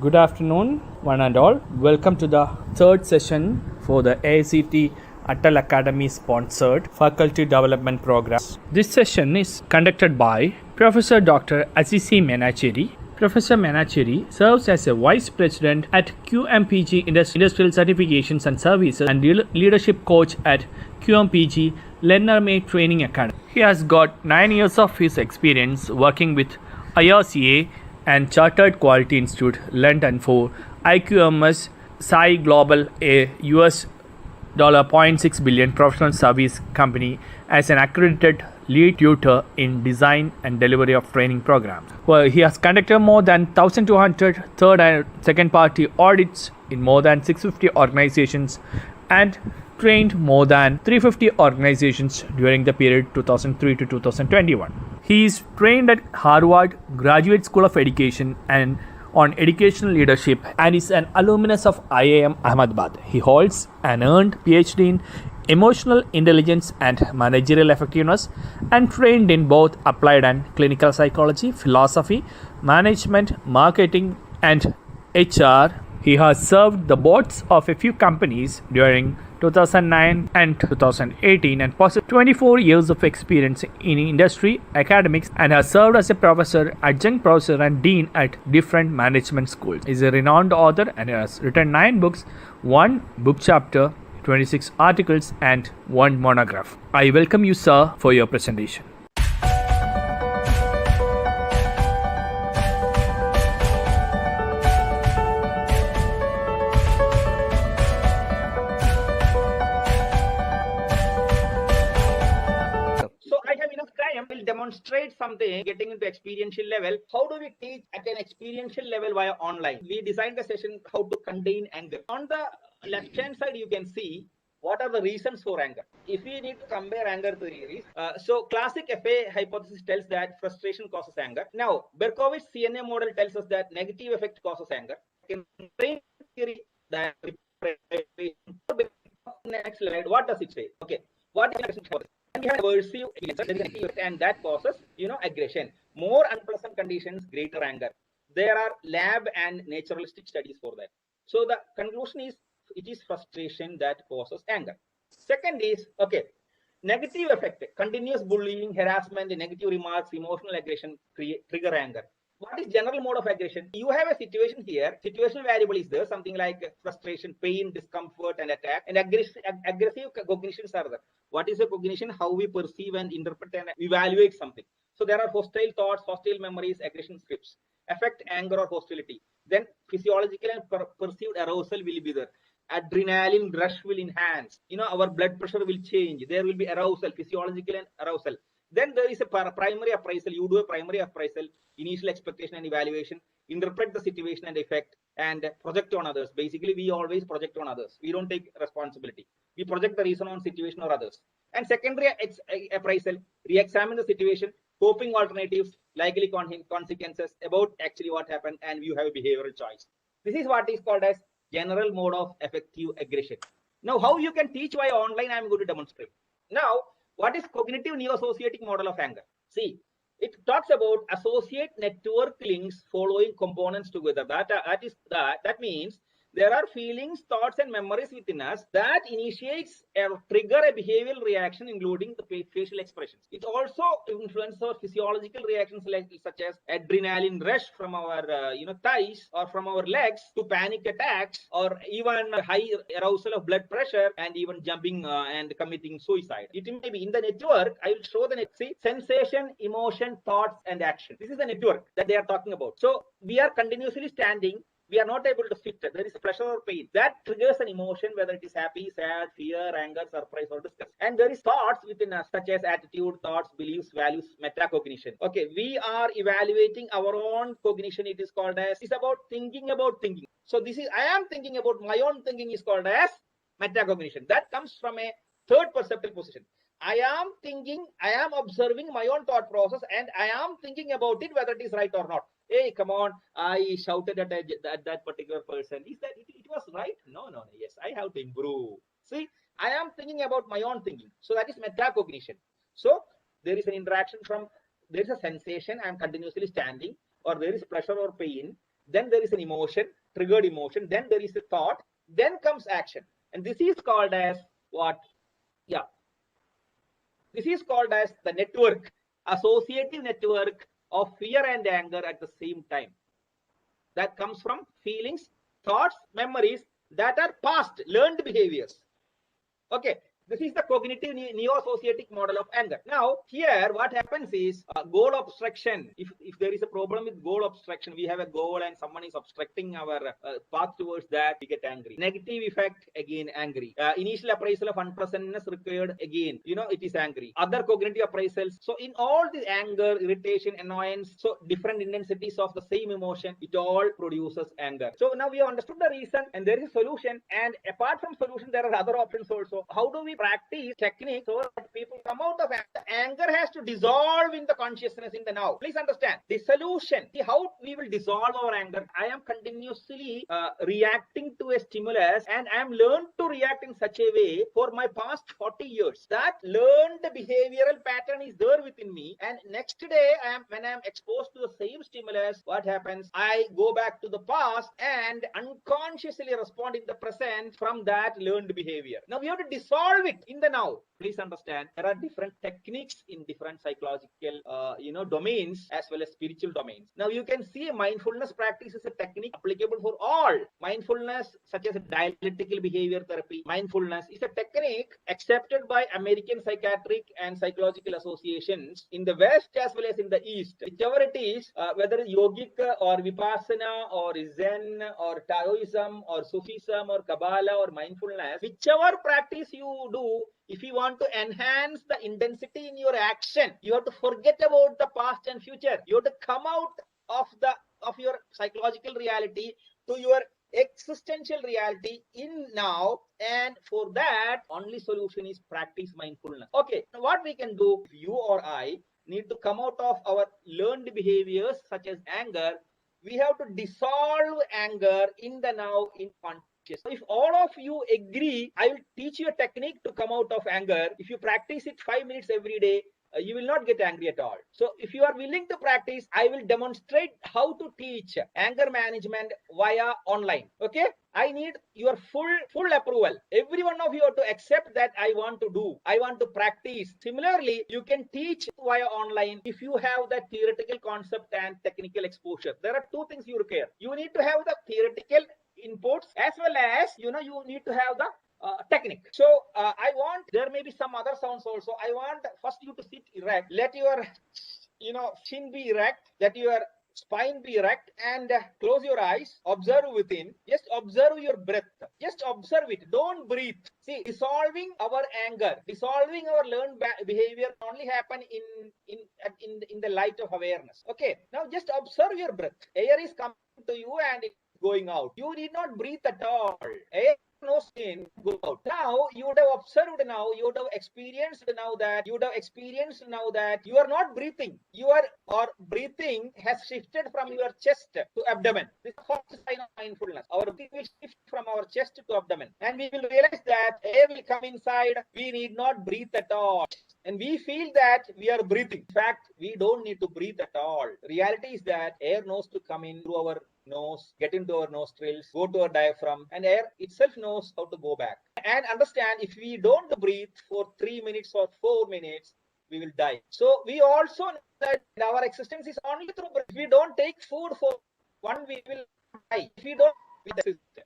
Good afternoon, one and all. Welcome to the third session for the AICT Atal Academy sponsored Faculty Development Program. This session is conducted by Professor Dr. Azizi Menacheri. Professor Menacheri serves as a Vice President at QMPG Industrial Certifications and Services and Leadership Coach at QMPG Learner-Made Training Academy. He has got 9 years of his experience working with IRCA and Chartered Quality Institute London for IQMS Sai Global, a US $0.6 billion professional service company, as an accredited lead tutor in design and delivery of training programs. Well, he has conducted more than 1,200 third and second party audits in more than 650 organizations and trained more than 350 organizations during the period 2003 to 2021. He is trained at Harvard Graduate School of Education and on educational leadership and is an alumnus of IIM Ahmedabad. He holds an earned PhD in emotional intelligence and managerial effectiveness and trained in both applied and clinical psychology, philosophy, management, marketing, and HR. He has served the boards of a few companies during 2009 and 2018 and possesses 24 years of experience in industry, academics, and has served as a professor, adjunct professor, and dean at different management schools. He is a renowned author and has written 9 books, 1 book chapter, 26 articles, and 1 monograph. I welcome you, sir, for your presentation. Will demonstrate something getting into experiential level. How do we teach at an experiential level via online? We designed the session how to contain anger. On the left hand side you can see what are the reasons for anger. If we need to compare anger theories, so classic FA hypothesis tells that frustration causes anger. Now Berkowitz CNA model tells us that negative affect causes anger. In brain theory, that next slide, what does it say? Okay, what is we have aversive and that causes aggression. More unpleasant conditions, greater anger. There are lab and naturalistic studies for that. So the conclusion is it is frustration that causes anger. Second is negative effect, continuous bullying, harassment, negative remarks, emotional aggression trigger anger. What is general mode of aggression? You have a situation here. Situational variable is there, something like frustration, pain, discomfort, and attack. And aggressive cognitions are there. What is a cognition? How we perceive and interpret and evaluate something. So there are hostile thoughts, hostile memories, aggression scripts. Affect anger or hostility. Then physiological and perceived arousal will be there. Adrenaline rush will enhance. Our blood pressure will change. There will be arousal, physiological and arousal. Then there is a primary appraisal. You do a primary appraisal, initial expectation and evaluation, interpret the situation and effect, and project on others. Basically, we always project on others. We don't take responsibility. We project the reason on situation or others. And secondary appraisal, re-examine the situation, coping alternatives, likely consequences about actually what happened, and you have a behavioral choice. This is what is called as general mode of effective aggression. Now, how you can teach via online, I am going to demonstrate. Now, what is cognitive neo-associating model of anger? See, it talks about associate network links following components together. That means there are feelings, thoughts, and memories within us that initiates or trigger a behavioral reaction, including the facial expressions. It also influences our physiological reactions, such as adrenaline rush from our thighs or from our legs to panic attacks, or even high arousal of blood pressure, and even jumping and committing suicide. It may be in the network. I will show the sensation, emotion, thoughts, and action. This is the network that they are talking about. So we are continuously standing. We are not able to sit. There is pleasure or pain. That triggers an emotion, whether it is happy, sad, fear, anger, surprise, or disgust. And there is thoughts within us, such as attitude, thoughts, beliefs, values, metacognition. Okay, we are evaluating our own cognition. It is called as, it's about thinking about thinking. So this is, I am thinking about my own thinking is called as metacognition. That comes from a third perceptual position. I am thinking, I am observing my own thought process, and I am thinking about it, whether it is right or not. Hey, come on, I shouted at that particular person. Is that it was right? No. Yes, I have to improve. See, I am thinking about my own thinking. So that is metacognition. So there is an interaction from, there is a sensation, I am continuously standing, or there is pleasure or pain, then there is an emotion, triggered emotion, then there is a thought, then comes action. And this is called as what? Yeah. This is called as the network, associative network of fear and anger at the same time. That comes from feelings, thoughts, memories that are past learned behaviors. Okay, this is the cognitive neo-associatic model of anger. Now, here what happens is goal obstruction. If there is a problem with goal obstruction, we have a goal and someone is obstructing our path towards that, we get angry. Negative effect, again angry. Initial appraisal of unpleasantness required, again, it is angry. Other cognitive appraisals. So in all this anger, irritation, annoyance, so different intensities of the same emotion, it all produces anger. So now we have understood the reason and there is a solution. And apart from solution, there are other options also. How do we practice techniques so that people come out of anger? Anger has to dissolve in the consciousness in the now. Please understand dissolution. See how we will dissolve our anger. I am continuously reacting to a stimulus and I am learned to react in such a way for my past 40 years. That learned behavioral pattern is there within me. And next day, when I am exposed to the same stimulus, what happens? I go back to the past and unconsciously respond in the present from that learned behavior. Now we have to dissolve it in the now. Please understand there are different techniques in different psychological domains as well as spiritual domains. Now you can see mindfulness practice is a technique applicable for all. Mindfulness, such as dialectical behavior therapy, mindfulness is a technique accepted by American psychiatric and psychological associations in the West as well as in the East. Whichever it is, whether yogic or vipassana or Zen or Taoism or Sufism or Kabbalah or mindfulness, whichever practice you do, if you want to enhance the intensity in your action, you have to forget about the past and future. You have to come out of your psychological reality to your existential reality in now, and for that only solution is practice mindfulness. Okay, now what we can do, if you or I need to come out of our learned behaviors such as anger, we have to dissolve anger in the now in consciousness. So if all of you agree, I will teach you a technique to come out of anger. If you practice it 5 minutes every day, you will not get angry at all. So if you are willing to practice, I will demonstrate how to teach anger management via online. Okay, I need your full approval. Every one of you have to accept that I want to practice. Similarly, you can teach via online if you have that theoretical concept and technical exposure. There are two things you require. You need to have the theoretical inputs as well as you need to have the technique. So there may be some other sounds also. I want first you to sit erect. Let your chin be erect. Let your spine be erect and close your eyes. Observe within. Just observe your breath. Just observe it. Don't breathe. See, dissolving our anger, dissolving our learned behavior only happen in the light of awareness. Okay. Now just observe your breath. Air is coming to you and it's going out. You need not breathe at all. Air no skin go out. Now you would have observed now, you would have experienced now that you are not breathing. Breathing has shifted from your chest to abdomen. This is the first sign of mindfulness. Our breathing will shift from our chest to abdomen. And we will realize that air will come inside. We need not breathe at all. And we feel that we are breathing. In fact, we don't need to breathe at all. Reality is that air knows to come in through our nose, get into our nostrils, go to our diaphragm, and air itself knows how to go back. And understand, if we don't breathe for 3 minutes or 4 minutes, we will die. So we also know that our existence is only through breath. If we don't take food for 1 week, we will die. If we don't,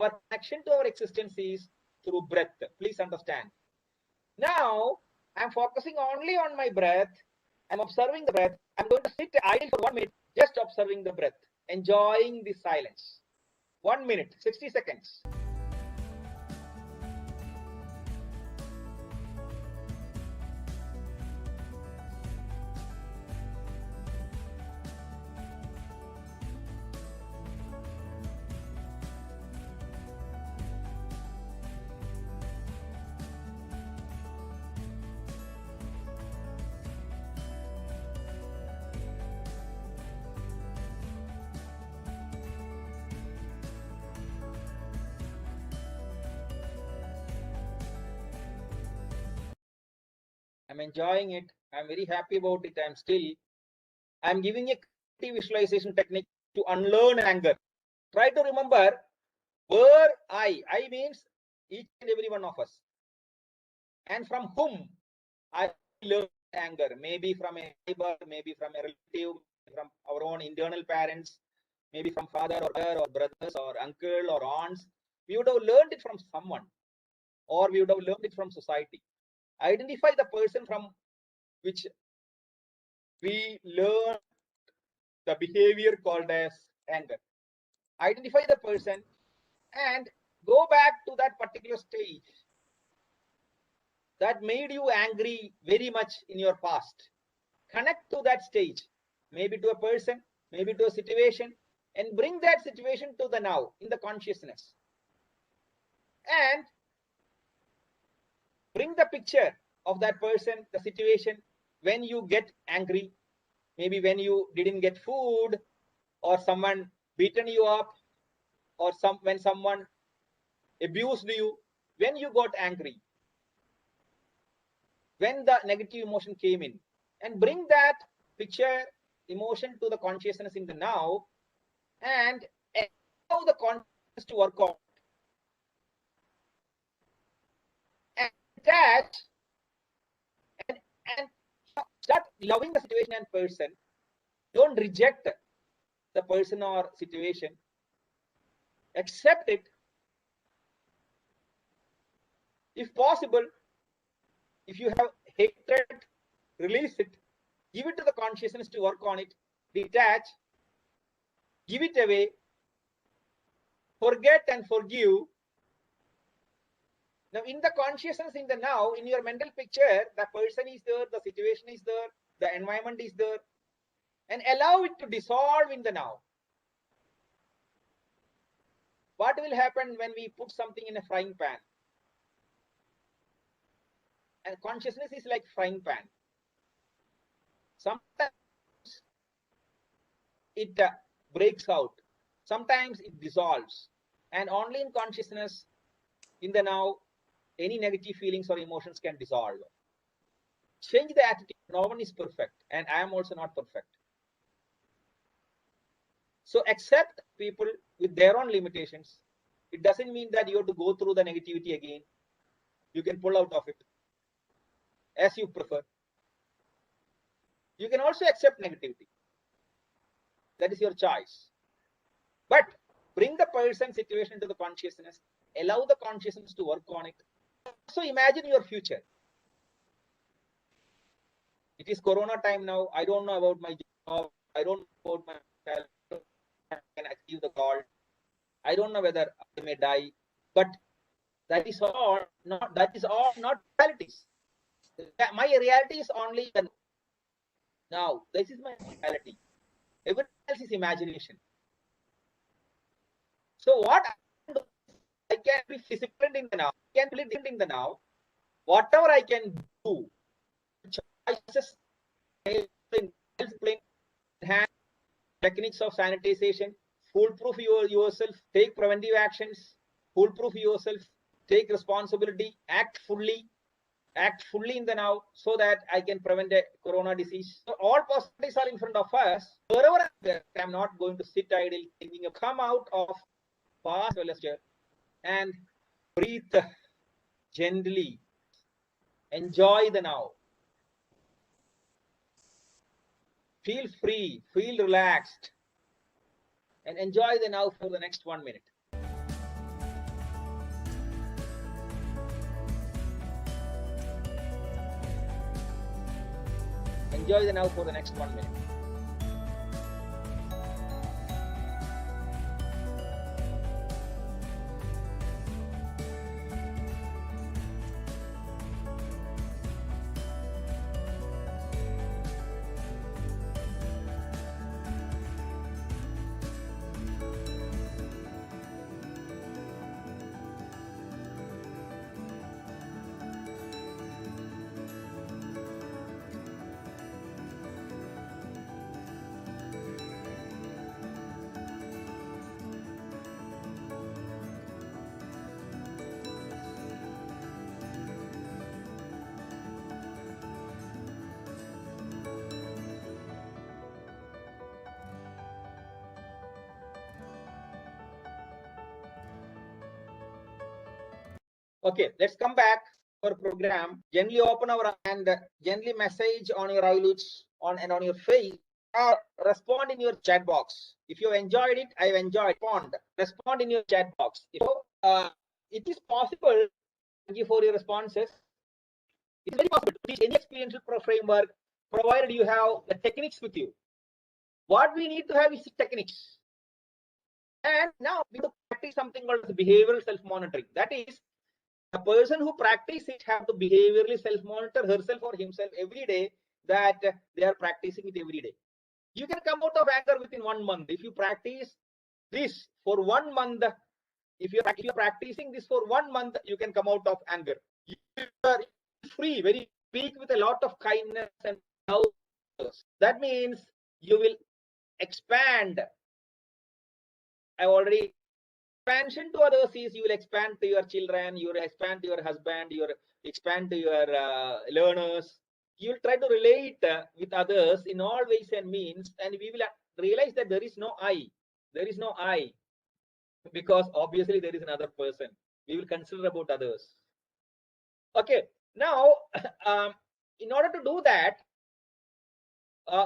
our connection to our existence is through breath. Please understand. Now, I'm focusing only on my breath. I'm observing the breath. I'm going to sit idle for 1 minute, just observing the breath, enjoying the silence. 1 minute, 60 seconds. I'm enjoying it. I'm very happy about it. I'm giving a visualization technique to unlearn anger. Try to remember where I means each and every one of us, and from whom I learned anger. Maybe from a neighbor, maybe from a relative, from our own internal parents, maybe from father or mother or brothers or uncle or aunts. We would have learned it from someone, or we would have learned it from society. Identify the person from which we learn the behavior called as anger. Identify the person and go back to that particular stage that made you angry very much in your past. Connect to that stage, maybe to a person, maybe to a situation, and bring that situation to the now in the consciousness. And bring the picture of that person, the situation when you get angry, maybe when you didn't get food, or someone beaten you up, or when someone abused you, when you got angry, when the negative emotion came in, and bring that picture, emotion to the consciousness in the now, and allow the consciousness to work on and attach and start loving the situation and person. Don't reject the person or situation. Accept it. If possible, if you have hatred, release it. Give it to the consciousness to work on it. Detach. Give it away. Forget and forgive. Now, in the consciousness, in the now, in your mental picture, the person is there, the situation is there, the environment is there, and allow it to dissolve in the now. What will happen when we put something in a frying pan? And consciousness is like frying pan. Sometimes it breaks out. Sometimes it dissolves. And only in consciousness, in the now, any negative feelings or emotions can dissolve. Change the attitude. No one is perfect, and I am also not perfect. So accept people with their own limitations. It doesn't mean that you have to go through the negativity again. You can pull out of it as you prefer. You can also accept negativity. That is your choice. But bring the person, situation to the consciousness. Allow the consciousness to work on it. So imagine your future. It is Corona time now. I don't know about my job. I don't know about my health. I can achieve the goal. I don't know whether I may die. But that is all not realities. My reality is only the now. This is my reality. Everything else is imagination. So what I can be physical in the now, I can live in the now. Whatever I can do, choices, discipline, enhance techniques of sanitization, foolproof yourself, take preventive actions, foolproof yourself, take responsibility, act fully in the now, so that I can prevent a corona disease. So all possibilities are in front of us. Wherever I'm not going to sit idle thinking of come out of past gesture and breathe gently. Enjoy the now. Feel free, feel relaxed, and enjoy the now for the next 1 minute. Enjoy the now for the next 1 minute. Okay, let's come back to our program. Gently open our hand, gently message on your eyelids and on your face, or respond in your chat box. If you enjoyed it, I've enjoyed. Respond in your chat box. So it is possible. Thank you for your responses. It's very possible to teach any experiential framework, provided you have the techniques with you. What we need to have is techniques. And now we have to practice something called behavioral self-monitoring. That is, a person who practices it have to behaviorally self-monitor herself or himself every day, that they are practicing it every day. You can come out of anger within 1 month. If you practice this for 1 month, if you're practicing this for 1 month, you can come out of anger. You are free, very speak with a lot of kindness and love. That means you will expand. I already expansion to others is you will expand to your children, you will expand to your husband, you will expand to your learners. You will try to relate with others in all ways and means, and we will realize that there is no I. There is no I, because obviously there is another person. We will consider about others. Okay, now in order to do that,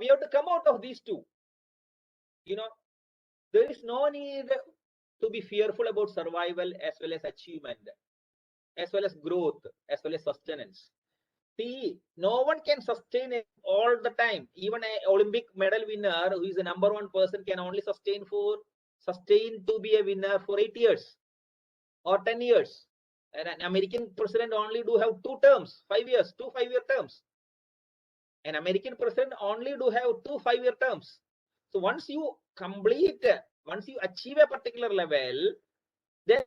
we have to come out of these two. There is no need to be fearful about survival as well as achievement, as well as growth, as well as sustenance. See, no one can sustain it all the time. Even an Olympic medal winner who is the #1 person can only sustain to be a winner for 8 years or 10 years. And an American president only do have 2 terms, 5 years, 2 5-year terms. An American president only do have 2 5-year terms. So once you achieve a particular level, then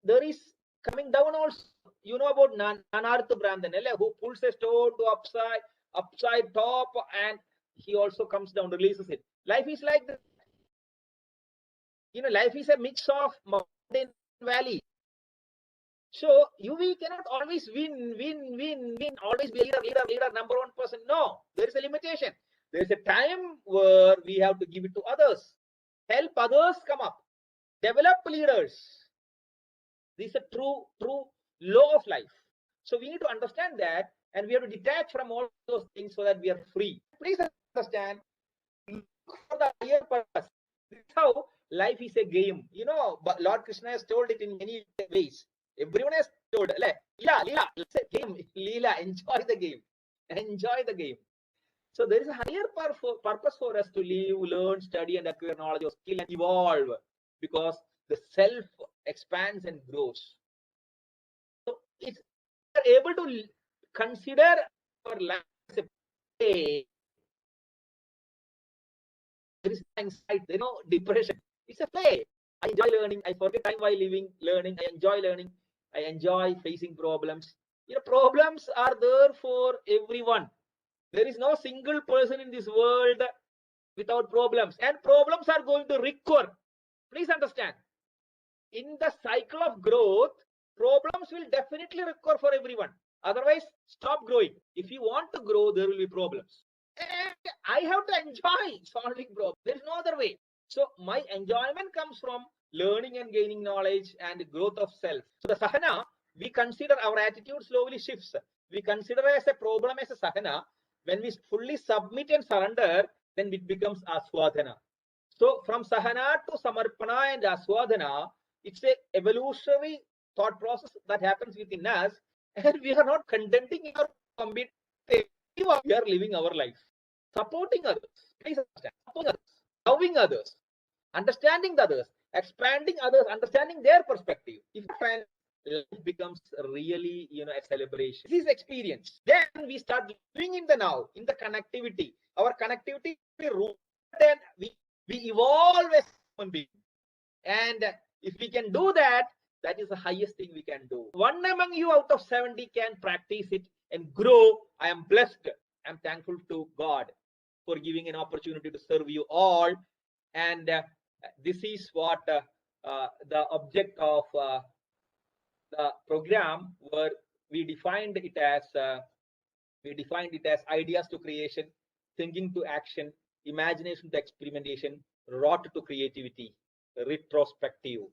there is coming down also. You know about Nanarthu Brandhan, who pulls a stone to upside top, and he also comes down, releases it. Life is like that. Life is a mix of mountain and valley. So we cannot always win, always be leader, #1 person. No, there is a limitation. There is a time where we have to give it to others, help others come up, develop leaders. This is a true law of life. So we need to understand that, and we have to detach from all those things so that we are free. Please understand, look for the higher purpose. This is how life is a game. But Lord Krishna has told it in many ways. Everyone has told, Leela, it's a game. Leela, enjoy the game. Enjoy the game. So there is a higher purpose for us to live, learn, study, and acquire knowledge or skill and evolve, because the self expands and grows. So it's able to consider our life as a play. There is no anxiety, there is no depression. It's a play. I enjoy learning. I forget time while learning. I enjoy learning. I enjoy facing problems. Problems are there for everyone. There is no single person in this world without problems, and problems are going to recur. Please understand, in the cycle of growth, problems will definitely recur for everyone. Otherwise, stop growing. If you want to grow, there will be problems. And I have to enjoy solving problems. There is no other way. So my enjoyment comes from learning and gaining knowledge and growth of self. So the sahana, we consider our attitude slowly shifts. We consider as a problem as a sahana. When we fully submit and surrender, then it becomes aswadhana. So from sahana to samarpana and aswadhana, it's a evolutionary thought process that happens within us, and we are not contenting our commitment. We are living our life, supporting others. Please understand, supporting others, loving others, understanding the others, expanding others, understanding their perspective. If life becomes really, a celebration. This is experience. Then we start living in the now, in the connectivity. Our connectivity rooted, and we evolve as human beings. And if we can do that, that is the highest thing we can do. One among you out of 70 can practice it and grow. I am blessed. I'm thankful to God for giving an opportunity to serve you all. And this is what the object of the program, where we defined it as ideas to creation, thinking to action, imagination to experimentation, wrought to creativity, retrospective.